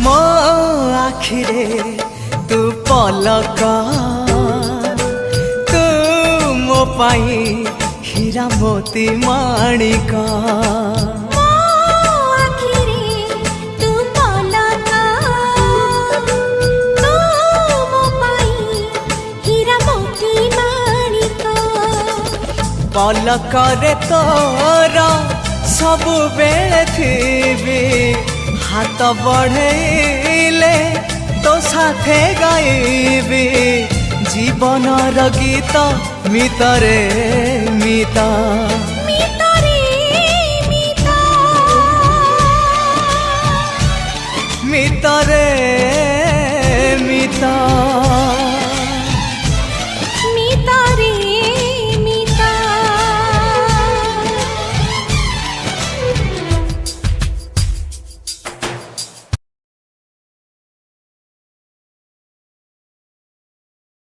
मो आखिरे तू पलक तू मो पाई हीरा मोती माणिक पलकरे तोर सबु बेले थी हाथ बढ़ेले तो साथे गाइबी जीवन गीत मितरे मिता मितरे मिता।